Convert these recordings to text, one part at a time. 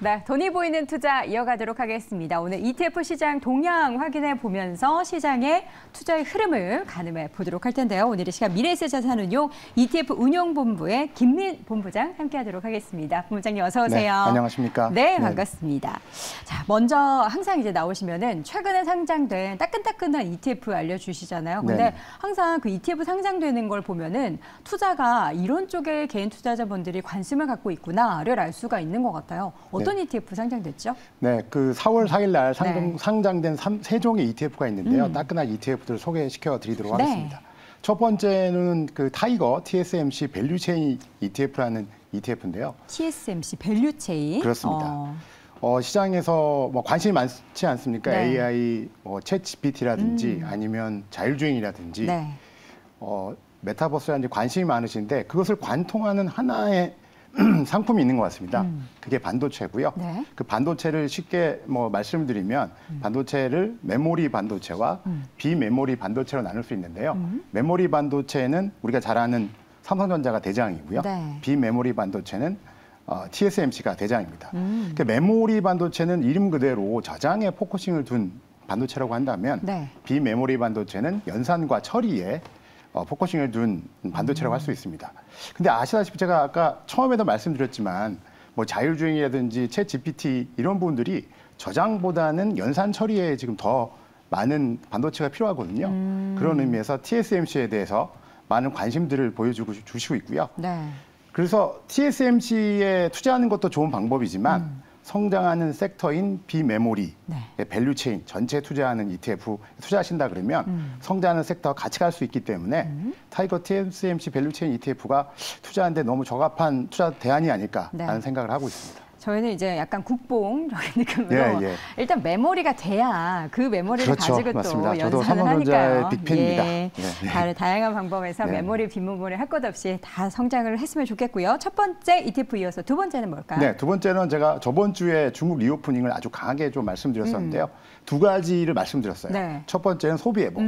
네, 돈이 보이는 투자 이어가도록 하겠습니다. 오늘 ETF 시장 동향 확인해 보면서 시장의 투자의 흐름을 가늠해 보도록 할 텐데요. 오늘 이 시간 미래에셋 자산운용 ETF 운용본부의 김민 본부장 함께하도록 하겠습니다. 본부장님 어서 오세요. 네, 안녕하십니까? 네, 반갑습니다. 자, 먼저 항상 이제 나오시면은 최근에 상장된 따끈따끈한 ETF 알려주시잖아요. 근데 네. 항상 그 ETF 상장되는 걸 보면은 투자가 이런 쪽에 개인 투자자분들이 관심을 갖고 있구나를 알 수가 있는 것 같아요. 어떤 ETF 상장됐죠? 네, 그 4월 4일 날 네. 상장된 세 종의 ETF가 있는데요. 따끈한 ETF들 소개시켜 드리도록 하겠습니다. 첫 번째는 그 타이거 TSMC 밸류체인 ETF라는 ETF인데요. TSMC 밸류체인. 그렇습니다. 시장에서 뭐 관심이 많지 않습니까? 네. AI, 챗 GPT라든지 아니면 자율주행이라든지 메타버스라든지 관심이 많으신데 그것을 관통하는 하나의 상품이 있는 것 같습니다. 그게 반도체고요. 네. 그 반도체를 쉽게 말씀드리면 반도체를 메모리 반도체와 비메모리 반도체로 나눌 수 있는데요. 메모리 반도체는 우리가 잘 아는 삼성전자가 대장이고요. 네. 비메모리 반도체는 TSMC가 대장입니다. 그 메모리 반도체는 이름 그대로 저장에 포커싱을 둔 반도체라고 한다면 네. 비메모리 반도체는 연산과 처리에 포커싱을 둔 반도체라고 할 수 있습니다. 근데 아시다시피 제가 아까 처음에도 말씀드렸지만 뭐 자율주행이라든지 챗 GPT 이런 부분들이 저장보다는 연산 처리에 지금 더 많은 반도체가 필요하거든요. 그런 의미에서 TSMC에 대해서 많은 관심들을 보여주시고 있고요. 네. 그래서 TSMC에 투자하는 것도 좋은 방법이지만 성장하는 섹터인 비메모리, 밸류체인 전체 투자하는 ETF 투자하신다 그러면 성장하는 섹터 같이 갈 수 있기 때문에 타이거 TSMC 밸류체인 ETF가 투자하는데 너무 적합한 투자 대안이 아닐까라는 생각을 하고 있습니다. 저희는 이제 약간 국뽕적인 느낌으로 일단 메모리가 돼야 그 메모리를 가지고 맞습니다. 또 저도 연산을 삼성전자의 하니까요. 빅팬입니다. 다양한 방법에서 메모리, 비메모리 할 것 없이 다 성장을 했으면 좋겠고요. 첫 번째 ETF 이어서 두 번째는 뭘까요? 네, 두 번째는 제가 저번 주에 중국 리오프닝을 아주 강하게 좀 말씀드렸었는데요. 두 가지를 말씀드렸어요. 네. 첫 번째는 소비 회복,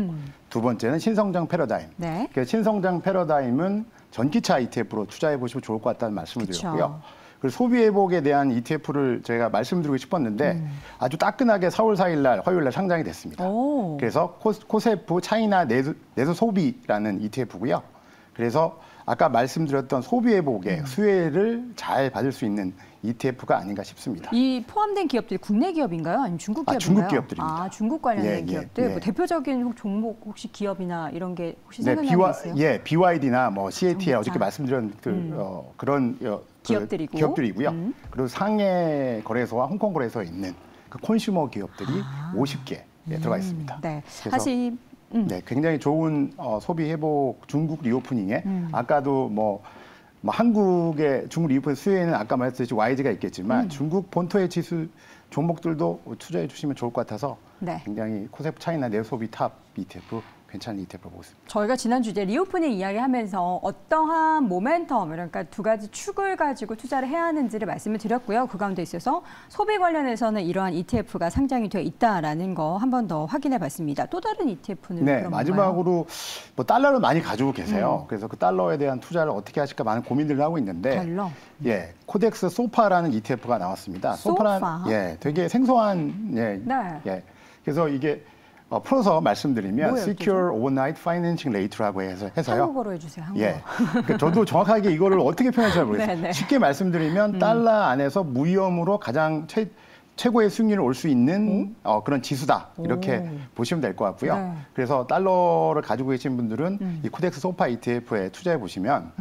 두 번째는 신성장 패러다임. 네. 신성장 패러다임은 전기차 ETF로 투자해 보시면 좋을 것 같다는 말씀을 드렸고요. 그리고 소비 회복에 대한 ETF를 제가 말씀드리고 싶었는데 아주 따끈하게 4월 4일 날 화요일 날 상장이 됐습니다. 그래서 코세프 차이나 내수 소비라는 ETF고요. 그래서 아까 말씀드렸던 소비 회복의 수혜를 잘 받을 수 있는 ETF가 아닌가 싶습니다. 이 포함된 기업들이 국내 기업인가요? 아니면 중국 기업인가요? 중국 기업들입니다. 중국 관련된 기업들. 뭐 대표적인 종목 혹시 기업이나 이런 게 혹시 생각나는 게 있어요? BYD나 뭐 CATL 어저께 말씀드린 그런 기업들이고요. 그리고 상해 거래소와 홍콩 거래소에 있는 그 콘슈머 기업들이 50개 들어가 있습니다. 네. 사실 네, 굉장히 좋은 소비 회복 중국 리오프닝에 아까도 뭐 한국의 중국 리오프닝 수혜는 아까 말했듯이 YG가 있겠지만 중국 본토의 지수 종목들도 투자해 주시면 좋을 것 같아서 굉장히 코세프 차이나 내소비 탑 ETF 괜찮은 ETF로 보고 있습니다. 저희가 지난주 이제 리오프닝 이야기하면서 어떠한 모멘텀, 그러니까 두 가지 축을 가지고 투자를 해야 하는지를 말씀을 드렸고요. 그 가운데 있어서 소비 관련해서는 이러한 ETF가 상장이 되어 있다라는 거 한 번 더 확인해 봤습니다. 또 다른 ETF는 그런 마지막으로 뭐 달러를 많이 가지고 계세요. 그래서 그 달러에 대한 투자를 어떻게 하실까 많은 고민들을 하고 있는데 달러? 코덱스 소파라는 ETF가 나왔습니다. 소파? 되게 생소한 그래서 이게 풀어서 말씀드리면 Secure Overnight Financing Rate라고 해서요. 한국어로 해주세요. 한국어. 그러니까 저도 정확하게 이거를 어떻게 표현할지 잘 모르겠어요. 쉽게 말씀드리면 달러 안에서 무위험으로 가장 최고의 수익률을 올 수 있는 그런 지수다. 이렇게 보시면 될 것 같고요. 그래서 달러를 가지고 계신 분들은 이 코덱스 소파 ETF에 투자해 보시면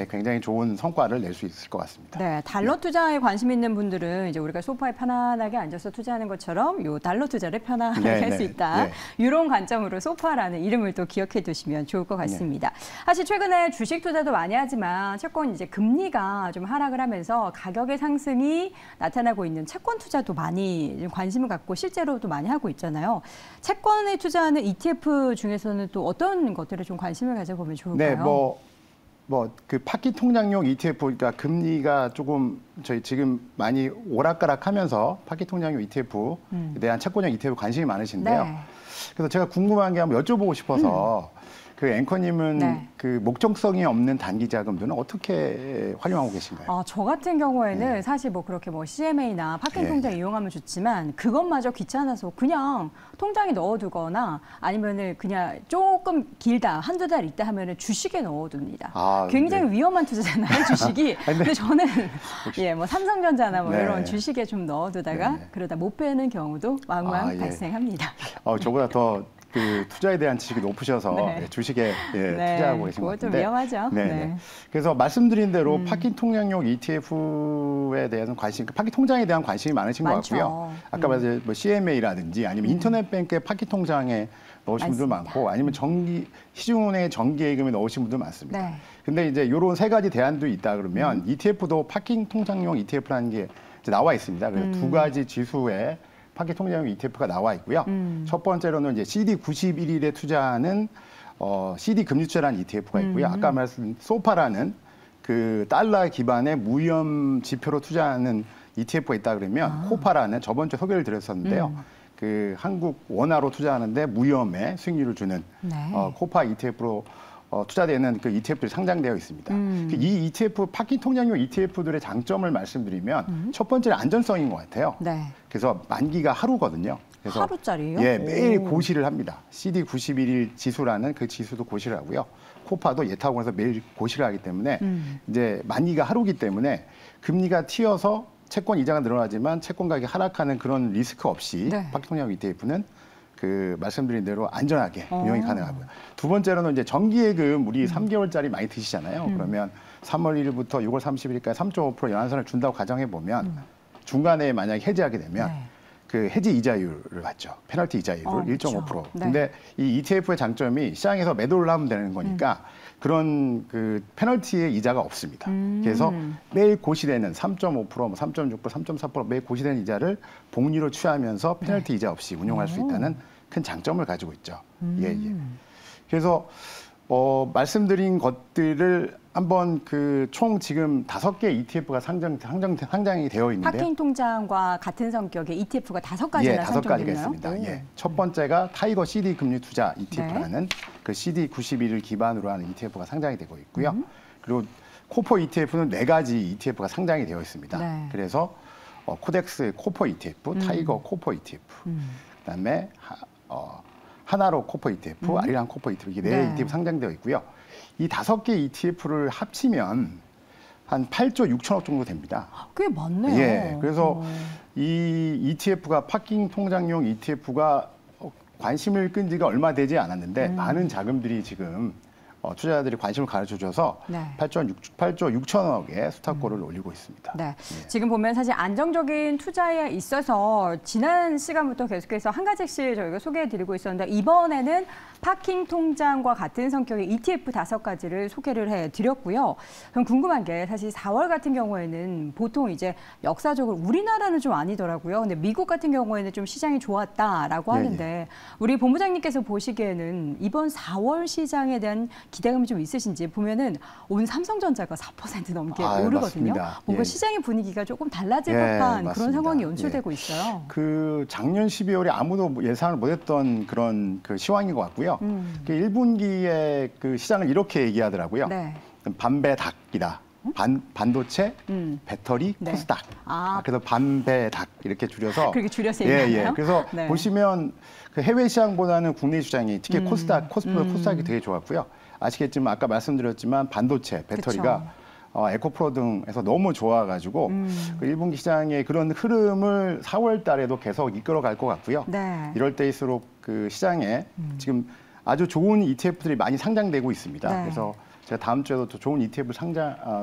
굉장히 좋은 성과를 낼 수 있을 것 같습니다. 네, 달러 투자에 관심 있는 분들은 이제 우리가 소파에 편안하게 앉아서 투자하는 것처럼 요 달러 투자를 편안하게 할 수 있다. 이런 관점으로 소파라는 이름을 또 기억해 두시면 좋을 것 같습니다. 사실 최근에 주식 투자도 많이 하지만 채권 이제 금리가 좀 하락을 하면서 가격의 상승이 나타나고 있는 채권 투자도 많이 관심을 갖고 실제로도 많이 하고 있잖아요. 채권에 투자하는 ETF 중에서는 또 어떤 것들에 좀 관심을 가져보면 좋을까요? 그 파키 통장용 ETF, 그러니까 금리가 조금 저희 지금 많이 오락가락하면서 파키 통장용 ETF에 대한 채권형 ETF 관심이 많으신데요. 그래서 제가 궁금한 게 한번 여쭤보고 싶어서 그 앵커님은 네. 그 목적성이 없는 단기 자금들은 어떻게 활용하고 계신가요? 저 같은 경우에는 사실 뭐 그렇게 뭐 CMA나 파킹 통장 이용하면 좋지만 그것마저 귀찮아서 그냥 통장에 넣어두거나 아니면은 그냥 조금 길다 한두 달 있다 하면은 주식에 넣어둡니다. 굉장히 위험한 투자잖아요, 주식이. 근데 저는 뭐 삼성전자나 뭐 이런 주식에 좀 넣어두다가 그러다 못 빼는 경우도 왕왕 발생합니다. 저보다 더 그 투자에 대한 지식이 높으셔서 주식에 투자하고 계신 것 같은데. 그거 좀 위험하죠. 그래서 말씀드린 대로 파킹 통장용 ETF에 대한 관심, 파킹 통장에 대한 관심이 많으신 것 같고요. 아까 말씀 뭐 CMA라든지 아니면 인터넷 뱅크의 파킹 통장에 넣으신 분들 많고 아니면 시중은행의 정기예금에 넣으신 분들 많습니다. 근데 이제 이런 세 가지 대안도 있다 그러면 ETF도 파킹 통장용 ETF라는 게 이제 나와 있습니다. 그래서 두 가지 지수에 파킹 통장용 ETF가 나와 있고요. 첫 번째로는 이제 CD91일에 투자하는 CD 금리투자라는 ETF가 있고요. 아까 말씀 소파라는 그 달러 기반의 무위험 지표로 투자하는 ETF가 있다 그러면 코파라는 저번 주에 소개를 드렸었는데요. 그 한국 원화로 투자하는데 무위험의 수익률을 주는 코파 ETF로 투자되는 그 ETF들이 상장되어 있습니다. 이 ETF 파킹 통장용 ETF들의 장점을 말씀드리면 첫 번째는 안전성인 것 같아요. 그래서 만기가 하루거든요. 그래서 하루짜리요? 매일 고시를 합니다. CD91일 지수라는 그 지수도 고시를 하고요. 코파도 예타공에서 매일 고시를 하기 때문에 이제 만기가 하루기 때문에 금리가 튀어서 채권 이자가 늘어나지만 채권 가격이 하락하는 그런 리스크 없이 파킹 통장용 ETF는 그 말씀드린 대로 안전하게 운영이 가능하고요. 두 번째로는 이제 정기예금 우리 3개월짜리 많이 드시잖아요. 그러면 3월 1일부터 6월 30일까지 3.5% 연한선을 준다고 가정해 보면 중간에 만약에 해지하게 되면 그 해지 이자율을 받죠. 페널티 이자율을 1.5%. 근데 이 ETF의 장점이 시장에서 매도를 하면 되는 거니까 그런 그 페널티의 이자가 없습니다. 그래서 매일 고시되는 3.5%, 3.6%, 3.4% 매일 고시되는 이자를 복리로 취하면서 페널티 이자 없이 운용할 수 있다는 큰 장점을 가지고 있죠. 그래서 말씀드린 것들을 한번 그 총 지금 5개 ETF가 상장이 되어 있는데요. 파킹 통장과 같은 성격의 ETF가 5가지나 5가지가 있습니다. 첫 번째가 타이거 CD 금리 투자 ETF라는 그 CD91을 기반으로 하는 ETF가 상장이 되고 있고요. 그리고 코퍼 ETF는 4가지 ETF가 상장이 되어 있습니다. 그래서 코덱스 코퍼 ETF, 타이거 코퍼 ETF, 그다음에 하나로 코퍼 ETF, 아리랑 코퍼 ETF 이게 4 ETF 상장되어 있고요. 이 5개 ETF를 합치면 한 8조 6천억 정도 됩니다. 꽤 많네요. 그래서 이 ETF가 파킹 통장용 ETF가 관심을 끈 지가 얼마 되지 않았는데 많은 자금들이 지금 투자자들이 관심을 가져줘서 8조 6천억의 수탁고를 올리고 있습니다. 지금 보면 사실 안정적인 투자에 있어서 지난 시간부터 계속해서 한 가지씩 저희가 소개해드리고 있었는데 이번에는 파킹 통장과 같은 성격의 ETF 5가지를 소개를 해드렸고요. 그럼 궁금한 게 사실 4월 같은 경우에는 보통 이제 역사적으로 우리나라는 좀 아니더라고요. 근데 미국 같은 경우에는 좀 시장이 좋았다라고 하는데 우리 본부장님께서 보시기에는 이번 4월 시장에 대한 기대감이 좀 있으신지 보면은 온 삼성전자가 4% 넘게 오르거든요. 뭔가 시장의 분위기가 조금 달라질 법한 그런 상황이 연출되고 있어요. 그 작년 12월에 아무도 예상을 못했던 그런 그 시황인 것 같고요. 그 1분기에 그 시장을 이렇게 얘기하더라고요. 반배닭이다. 반도체, 배터리, 코스닥. 그래서 반배닭 이렇게 줄여서. 그렇게 줄여서 얘기하나요? 그래서 보시면 그 해외 시장보다는 국내 시장이 특히 코스닥이 되게 좋았고요. 아시겠지만 아까 말씀드렸지만 반도체, 배터리가 에코프로 등에서 너무 좋아가지고 그 1분기 시장의 그런 흐름을 4월 달에도 계속 이끌어갈 것 같고요. 이럴 때일수록 그 시장에 지금 아주 좋은 ETF들이 많이 상장되고 있습니다. 그래서 제가 다음 주에도 더 좋은 ETF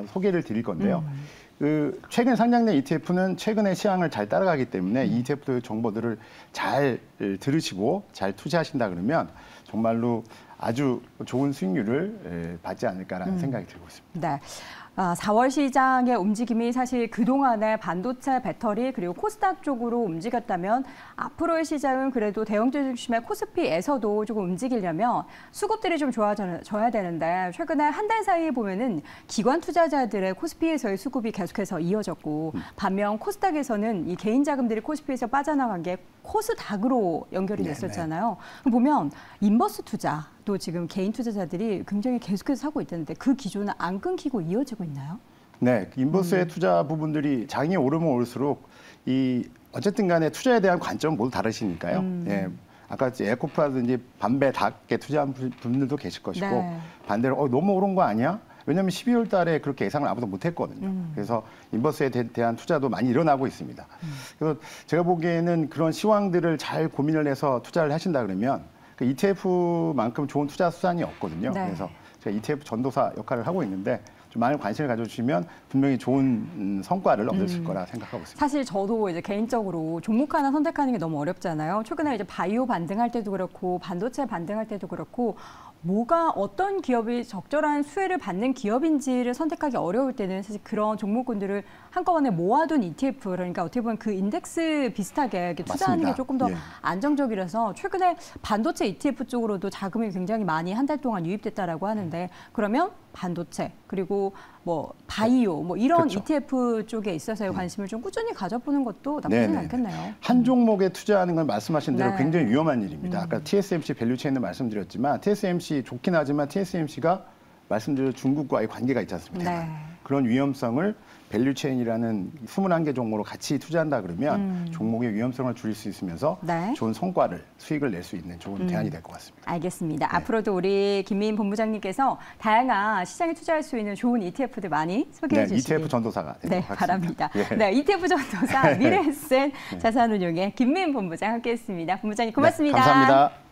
소개를 드릴 건데요. 그 최근 상장된 ETF는 최근의 시황을 잘 따라가기 때문에 이 ETF 정보들을 잘 들으시고 잘 투자하신다 그러면 정말로 아주 좋은 수익률을 받지 않을까라는 생각이 들고 있습니다. 4월 시장의 움직임이 사실 그동안의 반도체, 배터리 그리고 코스닥 쪽으로 움직였다면 앞으로의 시장은 그래도 대형주 중심의 코스피에서도 조금 움직이려면 수급들이 좀 좋아져야 되는데 최근에 한 달 사이에 보면은 기관 투자자들의 코스피에서의 수급이 계속해서 이어졌고 반면 코스닥에서는 이 개인 자금들이 코스피에서 빠져나간 게 코스닥으로 연결이 됐었잖아요. 보면 인버스 투자 또 지금 개인 투자자들이 굉장히 계속해서 사고 있다는데 그 기조는 안 끊기고 이어지고 있나요? 네, 인버스의 투자 부분들이 장이 오르면 올수록 어쨌든 간에 투자에 대한 관점은 모두 다르시니까요. 예. 아까 에코프라든지 반배닥게 투자한 분들도 계실 것이고 네. 반대로 너무 오른 거 아니야? 왜냐하면 12월 달에 그렇게 예상을 아무도 못했거든요. 그래서 인버스에 대한 투자도 많이 일어나고 있습니다. 그래서 제가 보기에는 그런 시황들을 잘 고민을 해서 투자를 하신다 그러면 그 ETF만큼 좋은 투자 수단이 없거든요. 네. 그래서 제가 ETF 전도사 역할을 하고 있는데 좀 많은 관심을 가져주시면 분명히 좋은 성과를 얻으실 거라 생각하고 있습니다. 사실 저도 이제 개인적으로 종목 하나 선택하는 게 너무 어렵잖아요. 최근에 이제 바이오 반등할 때도 그렇고 반도체 반등할 때도 그렇고 뭐가 어떤 기업이 적절한 수혜를 받는 기업인지를 선택하기 어려울 때는 사실 그런 종목군들을 한꺼번에 모아둔 ETF, 그러니까 어떻게 보면 그 인덱스 비슷하게 투자하는 게 조금 더 안정적이라서 최근에 반도체 ETF 쪽으로도 자금이 굉장히 많이 한 달 동안 유입됐다라고 하는데 그러면 반도체 그리고 뭐 바이오 뭐 이런 그렇죠. ETF 쪽에 있어서의 관심을 좀 꾸준히 가져보는 것도 나쁘진 않겠네요. 한 종목에 투자하는 건 말씀하신 대로 굉장히 위험한 일입니다. 아까 TSMC 밸류체인도 말씀드렸지만 TSMC 좋긴 하지만 TSMC가 말씀드린 중국과의 관계가 있지 않습니까? 네. 그런 위험성을 밸류체인이라는 21개 종목으로 같이 투자한다 그러면 종목의 위험성을 줄일 수 있으면서 좋은 성과를, 수익을 낼 수 있는 좋은 대안이 될 것 같습니다. 알겠습니다. 네. 앞으로도 우리 김미인 본부장님께서 다양한 시장에 투자할 수 있는 좋은 ETF들 많이 소개해 주시기 ETF 전도사가 되도록 하겠습니다. 바랍니다. 네, ETF 전도사 미래에셋 자산운용의 김미인 본부장 함께했습니다. 본부장님 고맙습니다. 감사합니다.